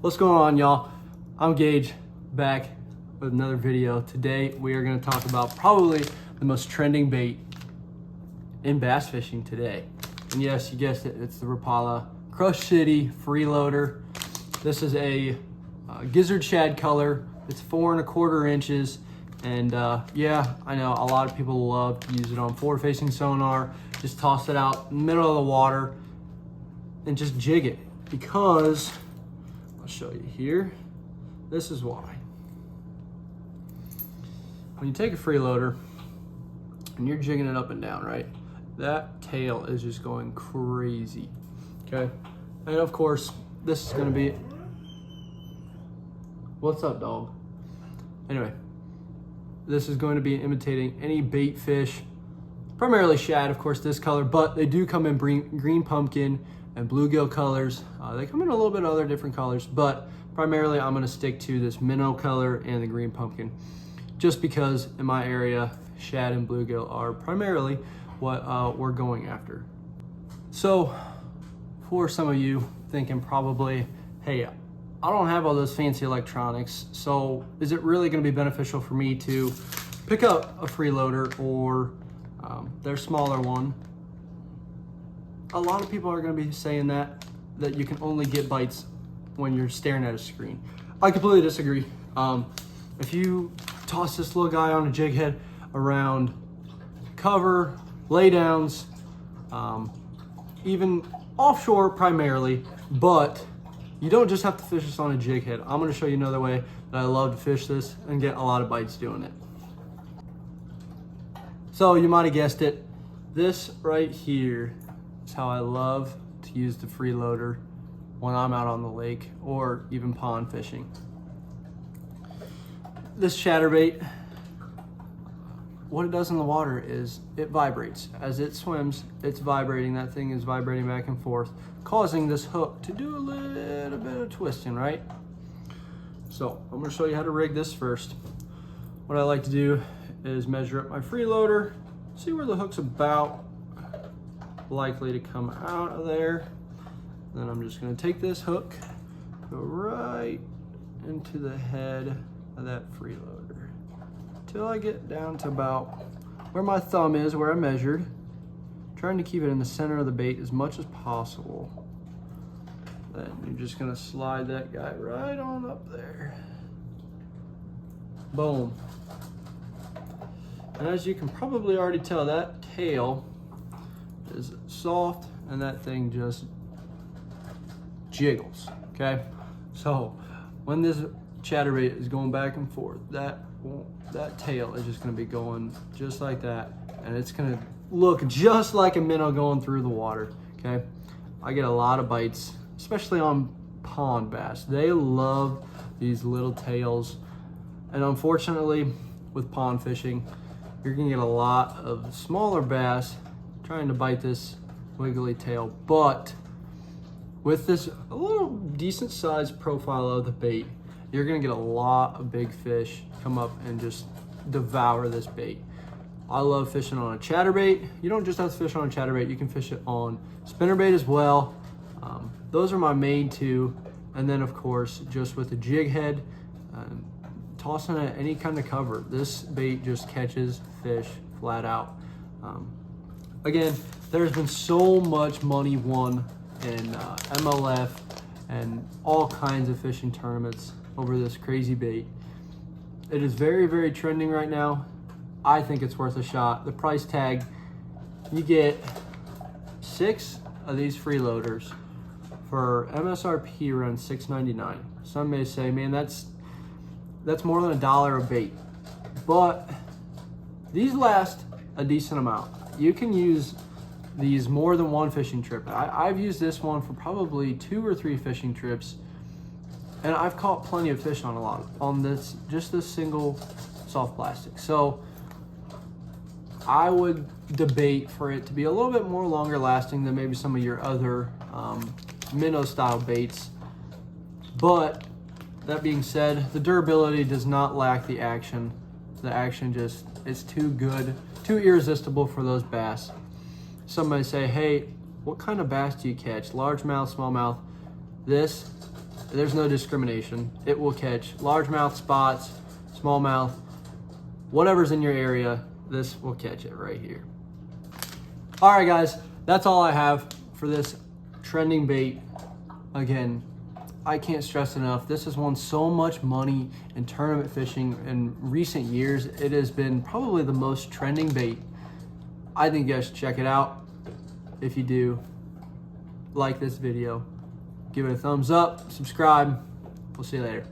What's going on, y'all? I'm Gage, back with another video. Today we are going to talk about probably the most trending bait in bass fishing today. And yes, you guessed it, it's the Rapala Crush City Freeloader. This is a gizzard shad color. It's 4¼ inches. And yeah, I know a lot of people love to use it on forward-facing sonar. Just toss it out in the middle of the water and just jig it, because I'll show you here. This is why. When you take a freeloader and you're jigging it up and down, right? That tail is just going crazy, okay? And of course, this is gonna be, what's up, dog? Anyway, this is going to be imitating any bait fish, primarily shad, of course, this color, but they do come in green pumpkin and bluegill colors. They come in a little bit of other different colors, but primarily I'm gonna stick to this minnow color and the green pumpkin, just because in my area, shad and bluegill are primarily what we're going after. So for some of you thinking probably, hey, I don't have all those fancy electronics, so is it really gonna be beneficial for me to pick up a freeloader or their smaller one? A lot of people are going to be saying that you can only get bites when you're staring at a screen. I completely disagree. If you toss this little guy on a jig head around cover, laydowns, even offshore primarily, but you don't just have to fish this on a jig head. I'm going to show you another way that I love to fish this and get a lot of bites doing it. So you might have guessed it, this right here is how I love to use the freeloader when I'm out on the lake or even pond fishing. This chatterbait, what it does in the water is it vibrates. As it swims, it's vibrating. That thing is vibrating back and forth, causing this hook to do a little bit of twisting, right? So I'm gonna show you how to rig this first. What I like to do is measure up my freeloader, see where the hook's about likely to come out of there. Then I'm just gonna take this hook, go right into the head of that freeloader till I get down to about where my thumb is, where I measured, trying to keep it in the center of the bait as much as possible. Then you're just gonna slide that guy right on up there. Boom. And as you can probably already tell, that tail is soft and that thing just jiggles, okay? So when this chatterbait is going back and forth, that tail is just gonna be going just like that, and it's gonna look just like a minnow going through the water, okay? I get a lot of bites, especially on pond bass. They love these little tails, and unfortunately with pond fishing, you're gonna get a lot of smaller bass trying to bite this wiggly tail. But with this a little decent sized profile of the bait, you're gonna get a lot of big fish come up and just devour this bait. I love fishing on a chatterbait. You don't just have to fish on a chatterbait, you can fish it on spinnerbait as well. Those are my main two. And then of course, just with a jig head, tossing at any kind of cover, this bait just catches fish flat out. Again, there's been so much money won in MLF and all kinds of fishing tournaments over this crazy bait. It is very, very trending right now. I think it's worth a shot. The price tag, you get 6 of these freeloaders for MSRP around $6.99. Some may say, man, that's more than $1 a bait, but these last a decent amount. You can use these more than one fishing trip. I've used this one for probably 2 or 3 fishing trips, and I've caught plenty of fish on this, just this single soft plastic. So I would debate for it to be a little bit more longer lasting than maybe some of your other minnow style baits. But that being said, the durability does not lack the action. The action just is too good, too irresistible for those bass. Somebody say, hey, what kind of bass do you catch? Largemouth, smallmouth? This There's no discrimination. It will catch largemouth, spots, smallmouth, whatever's in your area, this will catch it right here. All right, guys, that's all I have for this trending bait. Again, I can't stress enough, this has won so much money in tournament fishing in recent years. It has been probably the most trending bait. I think you guys should check it out. If you do, like this video, give it a thumbs up, subscribe. We'll see you later.